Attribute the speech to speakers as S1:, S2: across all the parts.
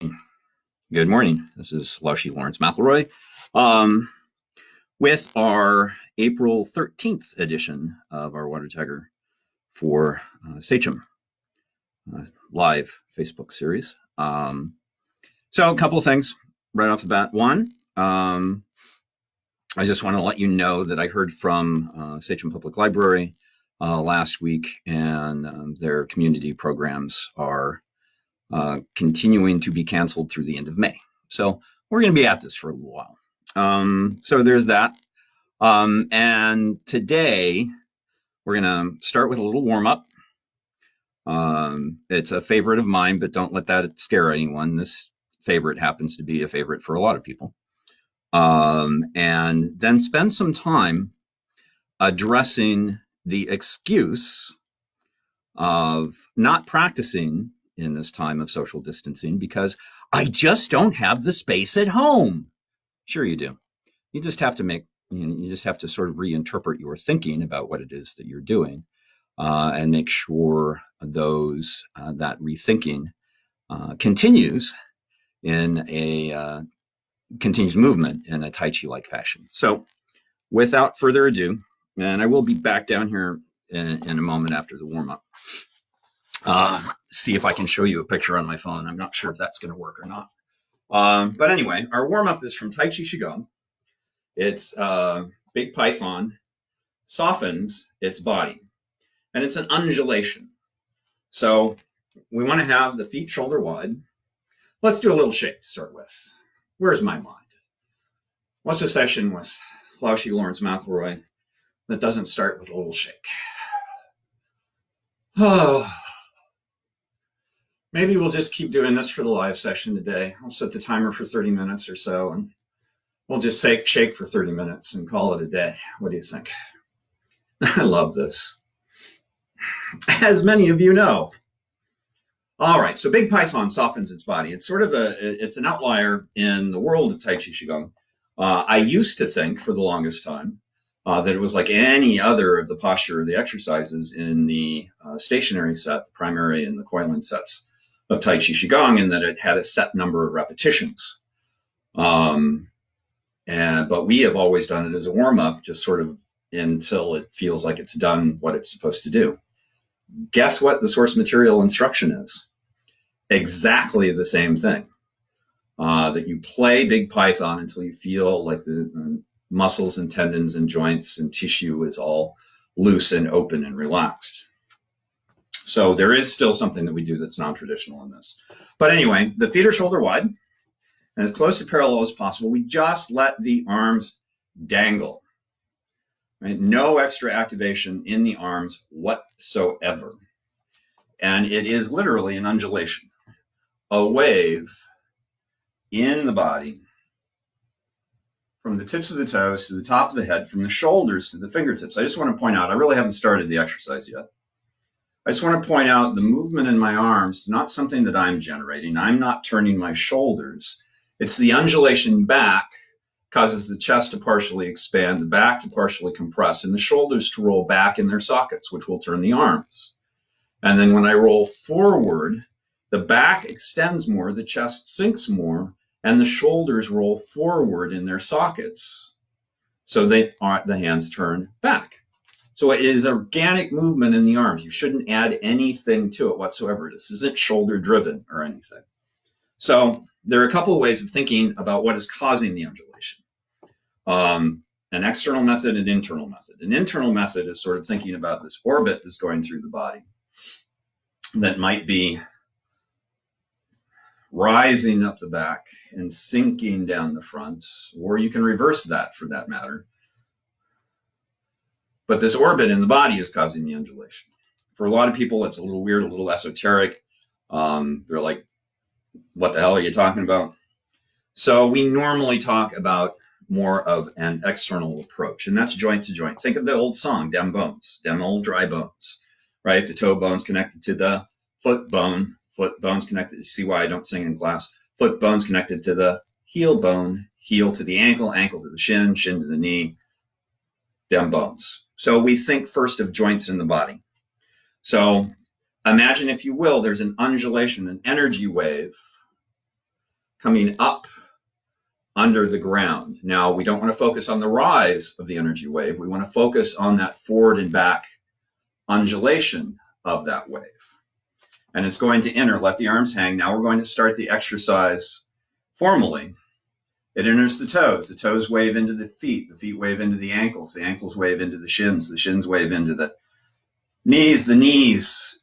S1: Good morning. This is Laoshi Lawrence McElroy with our April 13th edition of our Water Tiger for Sachem live Facebook series. So a couple of things right off the bat. One, I just want to let you know that I heard from Sachem Public Library last week, and their community programs are continuing to be canceled through the end of May. So we're going to be at this for a little while. So there's that. And today we're going to start with a little warm up. It's a favorite of mine, but don't let that scare anyone. This favorite happens to be a favorite for a lot of people. And then spend some time addressing the excuse of not practicing in this time of social distancing because I just don't have the space at home. Sure you do. You just have to you just have to sort of reinterpret your thinking about what it is that you're doing, and make sure that rethinking continues in a continues movement in a Taiji-like fashion. So without further ado, and I will be back down here in a moment after the warm-up, see if I can show you a picture on my phone. I'm not sure if that's going to work or not. But anyway, our warm-up is from Taiji Qigong. It's big python softens its body, and it's an undulation. So we want to have the feet shoulder wide. Let's do a little shake to start with. Where's my mind? What's a session with Laoshi Lawrence McElroy that doesn't start with a little shake? Oh. Maybe we'll just keep doing this for the live session today. I'll set the timer for 30 minutes or so, and we'll just shake for 30 minutes and call it a day. What do you think? I love this, as many of you know. All right, so big python softens its body. It's sort of it's an outlier in the world of Taiji Qigong. I used to think for the longest time that it was like any other of the posture or the exercises in the stationary set, the primary and the coiling sets of Taiji Qigong, and that it had a set number of repetitions. But we have always done it as a warm-up, just sort of until it feels like it's done what it's supposed to do. Guess what the source material instruction is? Exactly the same thing. That you play big python until you feel like the muscles and tendons and joints and tissue is all loose and open and relaxed. So there is still something that we do that's non-traditional in this. But anyway, the feet are shoulder wide and as close to parallel as possible. We just let the arms dangle. Right? No extra activation in the arms whatsoever. And it is literally an undulation, a wave in the body from the tips of the toes to the top of the head, from the shoulders to the fingertips. I just want to point out, I really haven't started the exercise yet. I just want to point out the movement in my arms is not something that I'm generating. I'm not turning my shoulders. It's the undulation back causes the chest to partially expand, the back to partially compress, and the shoulders to roll back in their sockets, which will turn the arms. And then when I roll forward, the back extends more, the chest sinks more, and the shoulders roll forward in their sockets. So the hands turn back. So it is organic movement in the arms. You shouldn't add anything to it whatsoever. This isn't shoulder driven or anything. So there are a couple of ways of thinking about what is causing the undulation. An external method and internal method. An internal method is sort of thinking about this orbit that's going through the body that might be rising up the back and sinking down the front, or you can reverse that for that matter. But this orbit in the body is causing the undulation. For a lot of people, it's a little weird, a little esoteric. They're like, what the hell are you talking about? So we normally talk about more of an external approach, and that's joint to joint. Think of the old song, Dem Bones, Dem Old Dry Bones, right? The toe bone's connected to the foot bone's connected. You see why I don't sing in class? Foot bone's connected to the heel bone, heel to the ankle, ankle to the shin, shin to the knee, Dem bones. So we think first of joints in the body. So imagine, if you will, there's an undulation, an energy wave coming up under the ground. Now, we don't want to focus on the rise of the energy wave. We want to focus on that forward and back undulation of that wave. And it's going to enter, let the arms hang. Now we're going to start the exercise formally. It enters the toes wave into the feet wave into the ankles wave into the shins wave into the knees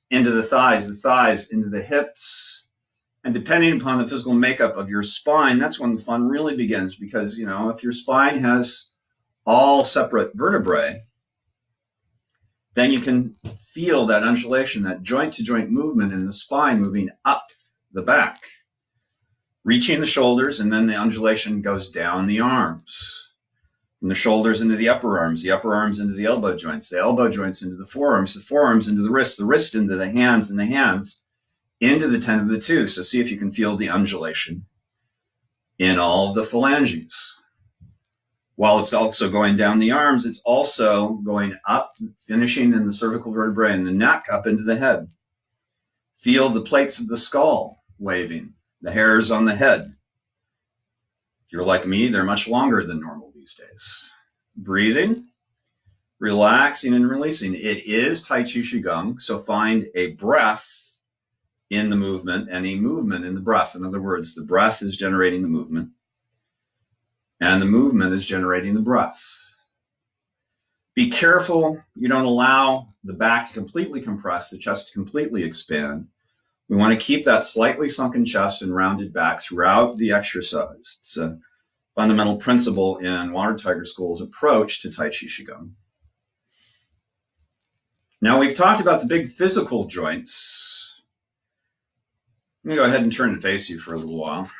S1: into the thighs into the hips. And depending upon the physical makeup of your spine, that's when the fun really begins, because, if your spine has all separate vertebrae, then you can feel that undulation, that joint-to-joint movement in the spine moving up the back, reaching the shoulders, and then the undulation goes down the arms, from the shoulders into the upper arms into the elbow joints into the forearms into the wrist into the hands, and the hands into the 10 of the 2. So see if you can feel the undulation in all of the phalanges. While it's also going down the arms, it's also going up, finishing in the cervical vertebrae and the neck up into the head. Feel the plates of the skull waving, the hairs on the head. If you're like me, they're much longer than normal these days. Breathing, relaxing and releasing. It is Taiji Qigong, so find a breath in the movement and a movement in the breath. In other words, the breath is generating the movement, and the movement is generating the breath. Be careful you don't allow the back to completely compress, the chest to completely expand. We want to keep that slightly sunken chest and rounded back throughout the exercise. It's a fundamental principle in Water Tiger School's approach to Taiji Qigong. Now, we've talked about the big physical joints. Let me go ahead and turn and face you for a little while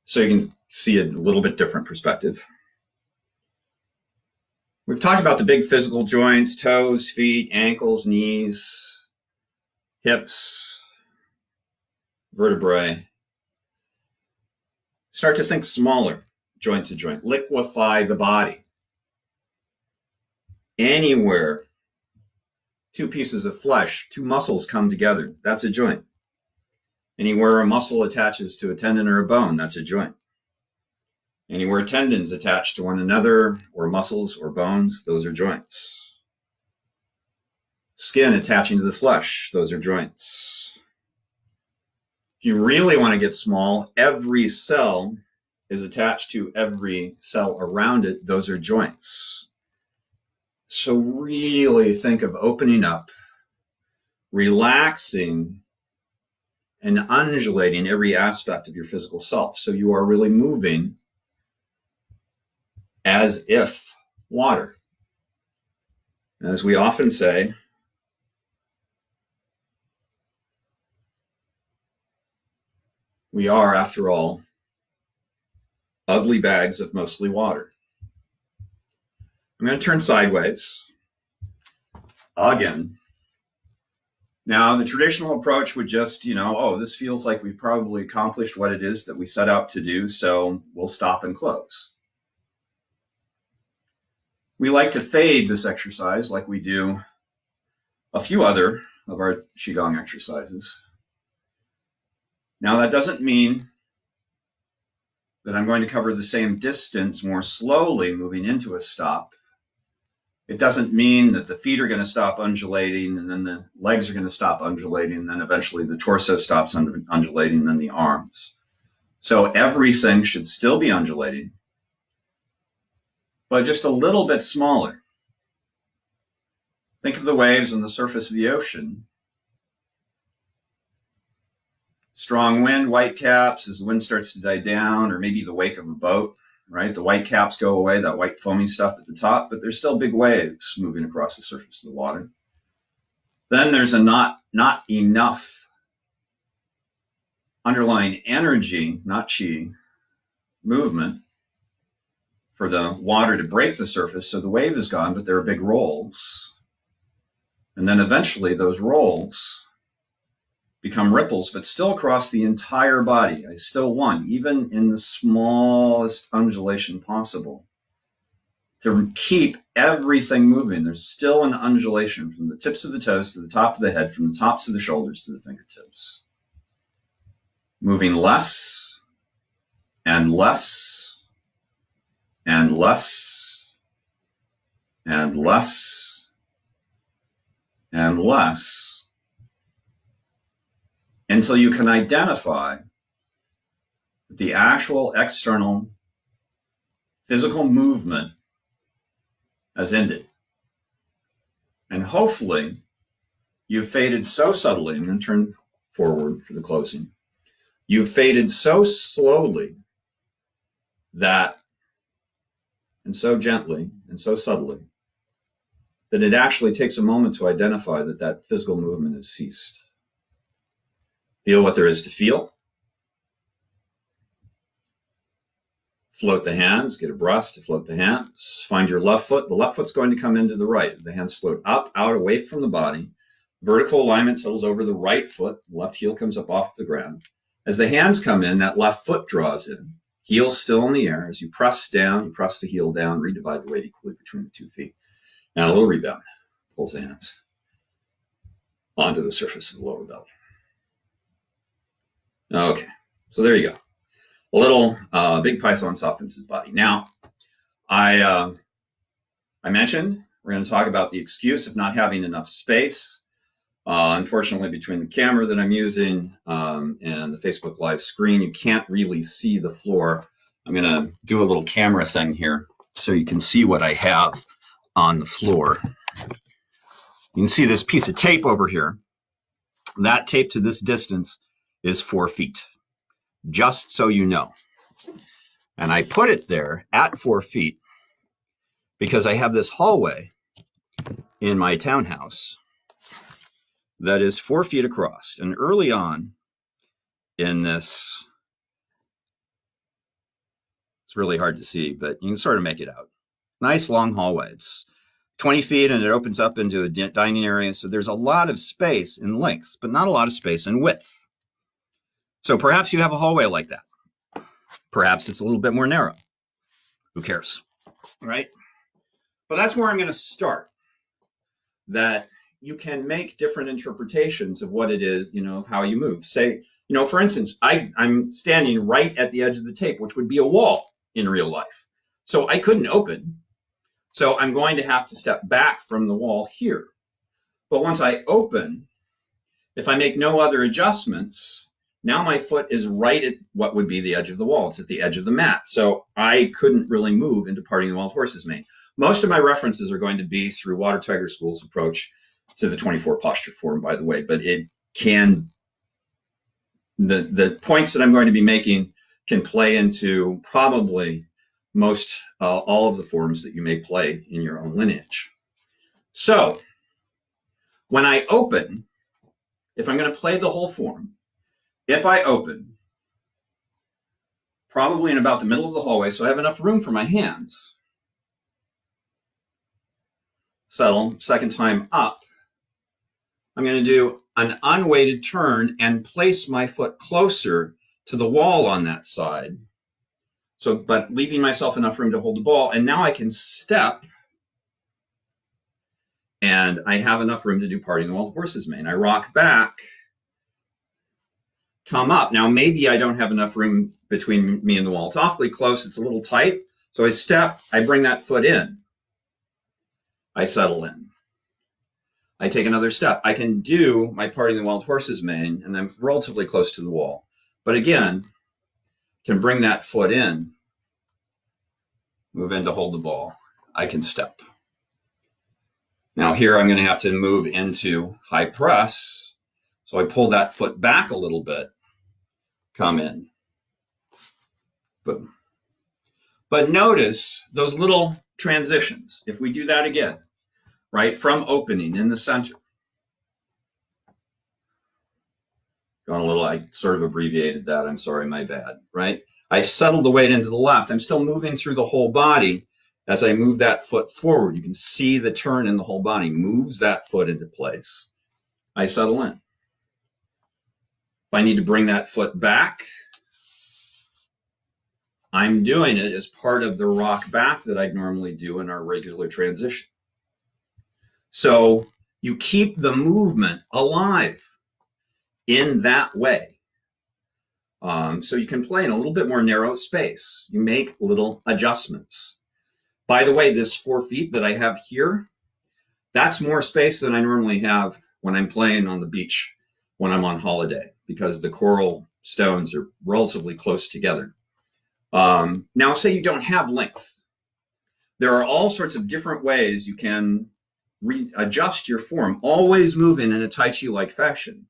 S1: so you can see a little bit different perspective. We've talked about the big physical joints: toes, feet, ankles, knees, hips, vertebrae. Start to think smaller, joint to joint. Liquefy the body. Anywhere 2 pieces of flesh, 2 muscles come together, that's a joint. Anywhere a muscle attaches to a tendon or a bone, that's a joint. Anywhere tendons attach to one another, or muscles or bones, those are joints. Skin attaching to the flesh, those are joints. If you really want to get small, every cell is attached to every cell around it, those are joints. So really think of opening up, relaxing, and undulating every aspect of your physical self. So you are really moving as if water. As we often say, we are, after all, ugly bags of mostly water. I'm going to turn sideways again. Now, the traditional approach would just, this feels like we've probably accomplished what it is that we set out to do, so we'll stop and close. We like to fade this exercise like we do a few other of our Qigong exercises. Now, that doesn't mean that I'm going to cover the same distance more slowly moving into a stop. It doesn't mean that the feet are going to stop undulating, and then the legs are going to stop undulating, and then eventually the torso stops undulating, and then the arms. So everything should still be undulating, but just a little bit smaller. Think of the waves on the surface of the ocean. Strong wind, white caps, as the wind starts to die down, or maybe the wake of a boat, right? The white caps go away, that white foamy stuff at the top, but there's still big waves moving across the surface of the water. Then there's a not enough underlying energy, not chi, movement for the water to break the surface, so the wave is gone, but there are big rolls. And then eventually those rolls become ripples, but still across the entire body. I still want, even in the smallest undulation possible, to keep everything moving. There's still an undulation from the tips of the toes to the top of the head, from the tops of the shoulders to the fingertips. Moving less and less, and less, and less, and less, until you can identify the actual external physical movement has ended. And hopefully you've faded so subtly, I'm going to turn forward for the closing. You've faded so slowly that, and so gently and so subtly, that it actually takes a moment to identify that that physical movement has ceased. Feel what there is to feel. Float the hands, get a breath to float the hands. Find your left foot. The left foot's going to come into the right. The hands float up, out, away from the body. Vertical alignment settles over the right foot. The left heel comes up off the ground. As the hands come in, that left foot draws in. Heel still in the air. As you press down, you press the heel down, redivide the weight equally between the 2 feet. Now a little rebound. Pulls the hands onto the surface of the lower belly. Okay, so there you go. A little big python softens his body. Now, I mentioned we're going to talk about the excuse of not having enough space. Unfortunately, between the camera that I'm using and the Facebook Live screen, you can't really see the floor. I'm going to do a little camera thing here so you can see what I have on the floor. You can see this piece of tape over here. That tape to this distance is 4 feet, just so you know. And I put it there at 4 feet because I have this hallway in my townhouse that is 4 feet across. And early on in this, it's really hard to see, but you can sort of make it out. Nice long hallway. It's 20 feet and it opens up into a dining area. So there's a lot of space in length, but not a lot of space in width. So perhaps you have a hallway like that. Perhaps it's a little bit more narrow. Who cares, right? But that's where I'm going to start. That you can make different interpretations of what it is, of how you move. Say, for instance, I'm standing right at the edge of the tape, which would be a wall in real life. So I couldn't open. So I'm going to have to step back from the wall here. But once I open, if I make no other adjustments, now my foot is right at what would be the edge of the wall. It's at the edge of the mat. So I couldn't really move into parting the wild horse's mane. Most of my references are going to be through Water Tiger School's approach to the 24 posture form, by the way, but it can, the points that I'm going to be making can play into probably most, all of the forms that you may play in your own lineage. So when I open, if I'm going to play the whole form, if I open, probably in about the middle of the hallway, so I have enough room for my hands. Settle, second time up. I'm going to do an unweighted turn and place my foot closer to the wall on that side. So, but leaving myself enough room to hold the ball. And now I can step and I have enough room to do parting the wild horse's mane. I rock back, come up. Now, maybe I don't have enough room between me and the wall. It's awfully close. It's a little tight. So I step, I bring that foot in. I settle in. I take another step. I can do my parting the wild horse's mane, and I'm relatively close to the wall. But again, can bring that foot in, move in to hold the ball. I can step. Now here I'm going to have to move into high press. So I pull that foot back a little bit, come in. Boom. But notice those little transitions. If we do that again, right, from opening in the center. Going a little, I sort of abbreviated that. I'm sorry, my bad, right? I settled the weight into the left. I'm still moving through the whole body. As I move that foot forward, you can see the turn in the whole body, moves that foot into place. I settle in. If I need to bring that foot back, I'm doing it as part of the rock back that I'd normally do in our regular transition. So you keep the movement alive in that way. So you can play in a little bit more narrow space. You make little adjustments. By the way, this 4 feet that I have here, that's more space than I normally have when I'm playing on the beach when I'm on holiday, because the coral stones are relatively close together. Now, say you don't have length. There are all sorts of different ways you can adjust your form, always moving in a Tai Chi-like fashion,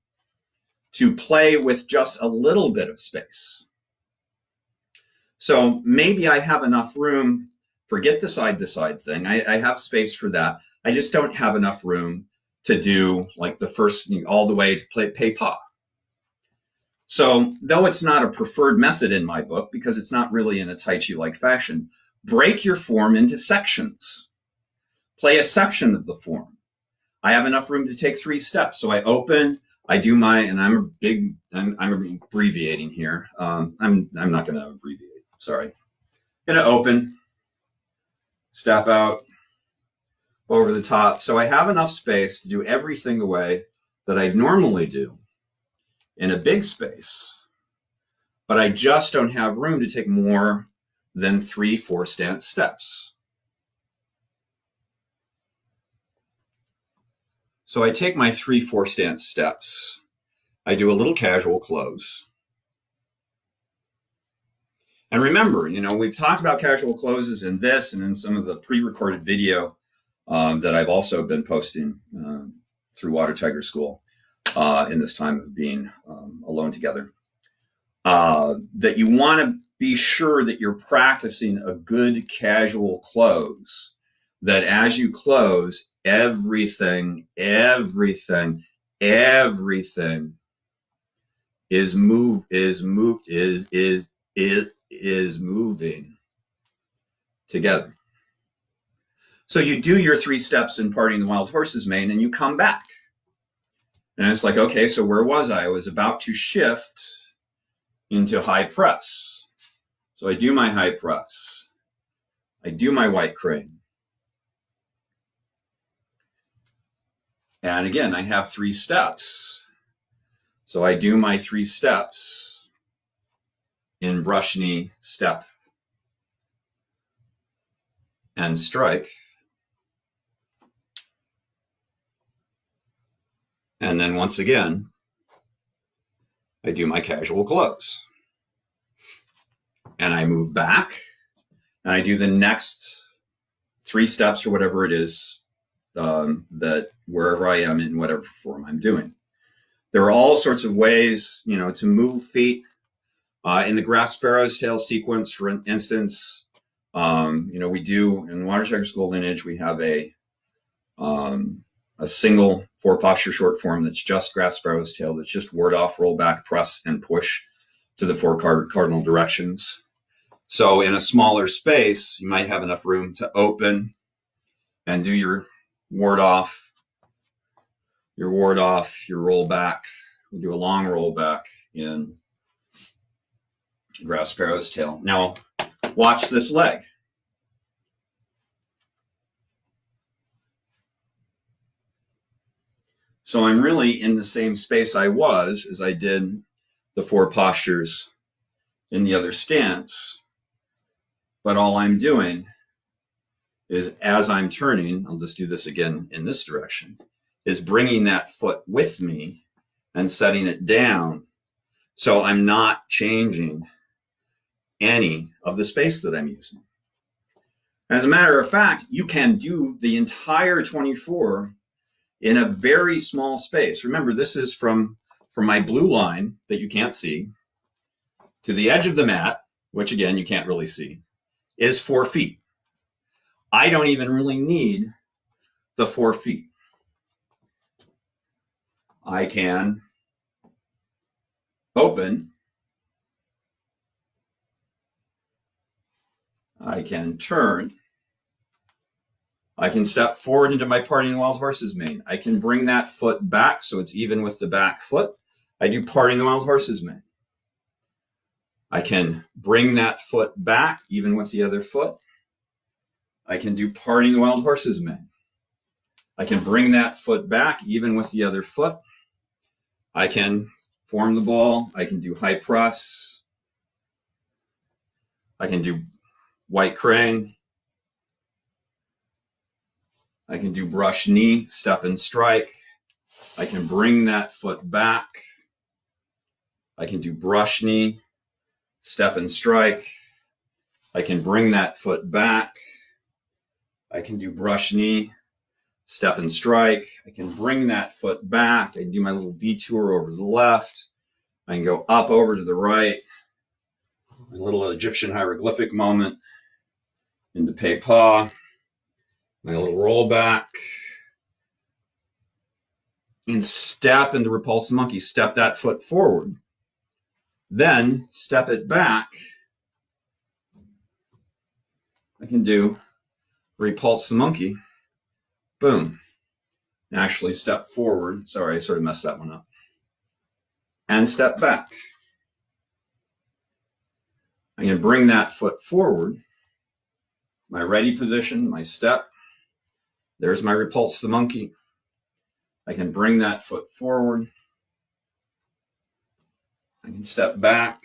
S1: to play with just a little bit of space. So maybe I have enough room, forget the side-to-side thing. I have space for that. I just don't have enough room to do like the first, all the way to play Pei Pa. So though it's not a preferred method in my book, because it's not really in a Tai Chi-like fashion, break your form into sections. Play a section of the form. I have enough room to take 3 steps. So I open, I do my, and I'm abbreviating here. I'm not going to abbreviate. Sorry. I'm going to open, step out, over the top. So I have enough space to do everything the way that I normally do in a big space, but I just don't have room to take more than 3-4 stance steps. So I take my 3-4 stance steps. I do a little casual close. And remember, we've talked about casual closes in this and in some of the pre-recorded video that I've also been posting through Water Tiger School in this time of being alone together. That you want to be sure that you're practicing a good casual close, that as you close, everything is moving together. So you do your 3 steps in Parting the Wild Horse's Mane, and you come back. And it's like, okay, so where was I? I was about to shift into high press. So I do my high press. I do my white crane. And again, I have 3 steps. So I do my 3 steps in brush knee, step, and strike. And then once again, I do my casual close. And I move back, and I do the next 3 steps or whatever it is that wherever I am in whatever form I'm doing. There are all sorts of ways, to move feet. In the grass sparrow's tail sequence, for instance, we do in Water Tiger School lineage, we have a single 4 posture short form that's just grass sparrow's tail, that's just ward off, roll back, press, and push to the 4 cardinal directions. So in a smaller space, you might have enough room to open and do your ward off, your roll back. We do a long roll back in grass sparrow's tail. Now, watch this leg. So I'm really in the same space I was as I did the 4 postures in the other stance. But all I'm doing is, as I'm turning, I'll just do this again in this direction, is bringing that foot with me and setting it down. So I'm not changing any of the space that I'm using. As a matter of fact, you can do the entire 24 in a very small space. Remember, this is from my blue line that you can't see to the edge of the mat, which again, you can't really see, is 4 feet. I don't even really need the 4 feet. I can open. I can turn. I can step forward into my Parting the Wild Horse's Mane. I can bring that foot back so it's even with the back foot. I do Parting the Wild Horse's Mane. I can bring that foot back even with the other foot. I can do Parting the Wild Horse's Mane. I can bring that foot back even with the other foot. I can form the ball. I can do high press. I can do white crane. I can do brush knee, step and strike. I can bring that foot back. I can do brush knee, step and strike. I can bring that foot back. I can do brush knee, step and strike. I can bring that foot back. I can do my little detour over to the left. I can go up over to the right. My little Egyptian hieroglyphic moment into Pei Pa. My little roll back. And step into repulse the monkey. Step that foot forward. Then step it back. I can do repulse the monkey. Boom. Actually step forward. Sorry, I sort of messed that one up. And step back. I'm going to bring that foot forward. My ready position, my step. There's my repulse the monkey. I can bring that foot forward. I can step back.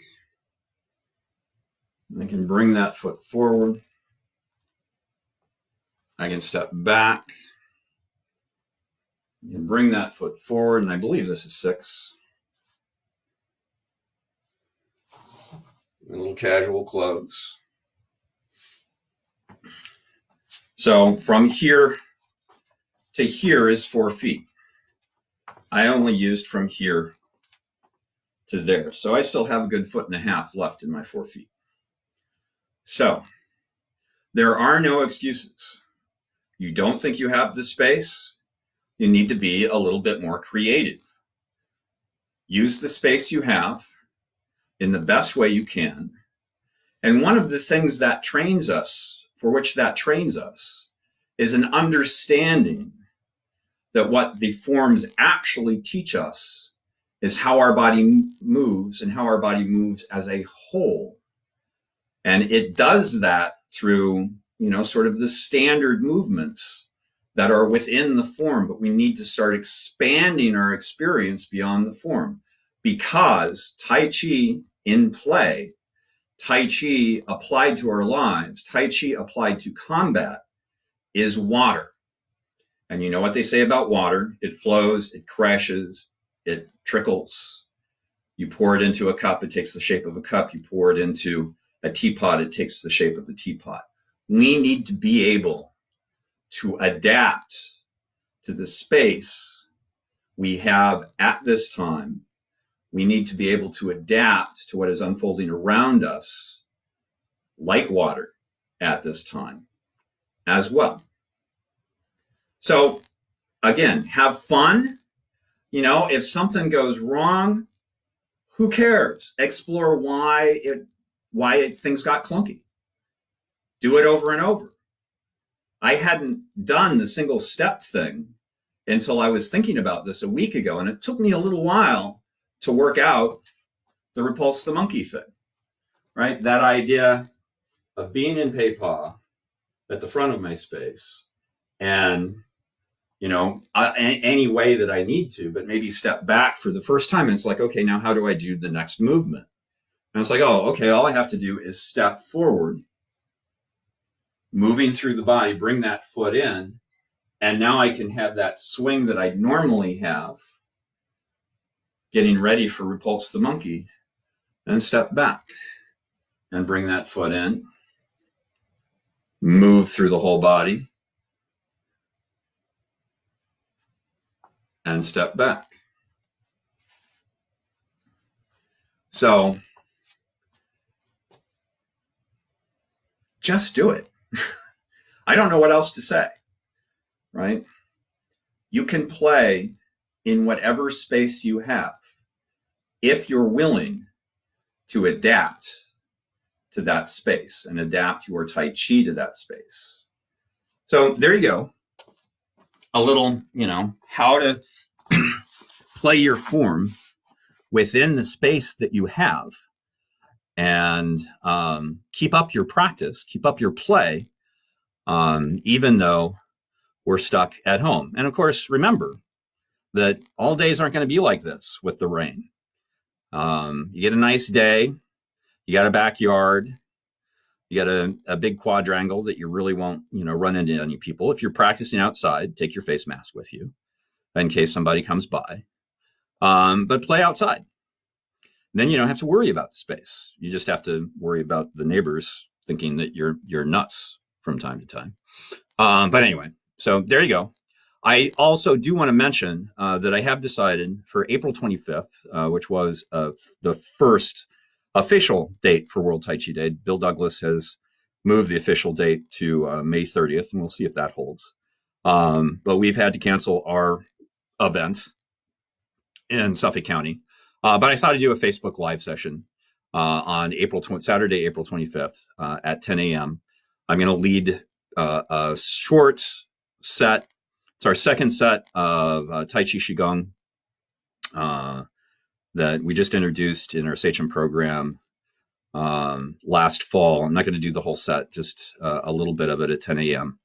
S1: I can bring that foot forward. I can step back. I can bring that foot forward, and I believe this is 6. A little casual close. So from here to here is 4 feet. I only used from here to there. So I still have a good 1.5 feet left in my 4 feet. So there are no excuses. You don't think you have the space? You need to be a little bit more creative. Use the space you have in the best way you can. And one of the things that trains us, for which that trains us, is an understanding that what the forms actually teach us is how our body moves and how our body moves as a whole. And it does that through, sort of the standard movements that are within the form, but we need to start expanding our experience beyond the form, because Tai Chi in play, Tai Chi applied to our lives, Tai Chi applied to combat is water. And you know what they say about water? It flows, it crashes, it trickles. You pour it into a cup, it takes the shape of a cup. You pour it into a teapot, it takes the shape of a teapot. We need to be able to adapt to the space we have at this time. We need to be able to adapt to what is unfolding around us, like water, at this time as well. So again, have fun. If something goes wrong, who cares? Explore why things got clunky. Do it over and over. I hadn't done the single step thing until I was thinking about this a week ago, and it took me a little while to work out the repulse the monkey thing, right? That idea of being in Pei Pa at the front of my space and, any way that I need to, but maybe step back for the first time. And it's like, okay, now how do I do the next movement? And it's like, oh, okay, all I have to do is step forward, moving through the body, bring that foot in, and now I can have that swing that I normally have, getting ready for repulse the monkey, and step back and bring that foot in, move through the whole body, and step back. So just do it. I don't know what else to say, right? You can play in whatever space you have if you're willing to adapt to that space and adapt your Tai Chi to that space. So there you go. A little, how to play your form within the space that you have, and keep up your practice, keep up your play, even though we're stuck at home. And of course, remember that all days aren't going to be like this with the rain. You get a nice day. You got a backyard. You got a big quadrangle that you really won't, run into any people. If you're practicing outside, take your face mask with you in case somebody comes by. But play outside. Then you don't have to worry about the space. You just have to worry about the neighbors thinking that you're nuts from time to time. But anyway, so there you go. I also do want to mention that I have decided for April 25th, which was the first official date for World Tai Chi Day. Bill Douglas has moved the official date to May 30th, and we'll see if that holds. But we've had to cancel our event in Suffolk County. But I thought I'd do a Facebook Live session on Saturday, April 25th at 10 a.m. I'm going to lead a short set. It's our second set of Tai Chi Qigong that we just introduced in our Sachem program last fall. I'm not going to do the whole set, just a little bit of it at 10 a.m.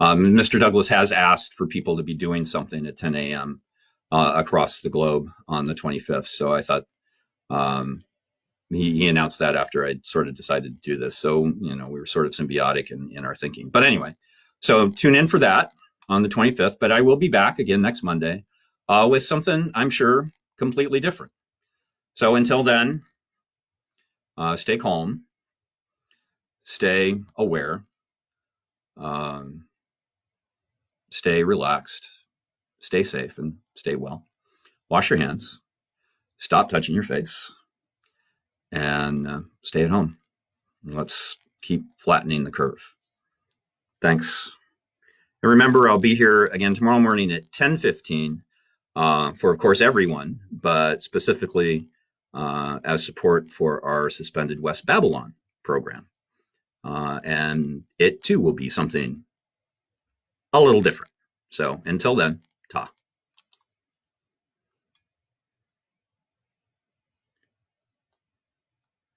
S1: Mr. Douglas has asked for people to be doing something at 10 a.m. Across the globe on the 25th. So I thought he announced that after I sort of decided to do this. So, we were sort of symbiotic in our thinking. But anyway, so tune in for that on the 25th. But I will be back again next Monday with something, I'm sure, completely different. So until then, stay calm, stay aware, stay relaxed, stay safe, and stay well. Wash your hands, stop touching your face, and stay at home. Let's keep flattening the curve. Thanks. And remember, I'll be here again tomorrow morning at 10:15 for, of course, everyone, but specifically as support for our suspended West Babylon program. And it, too, will be something a little different. So until then,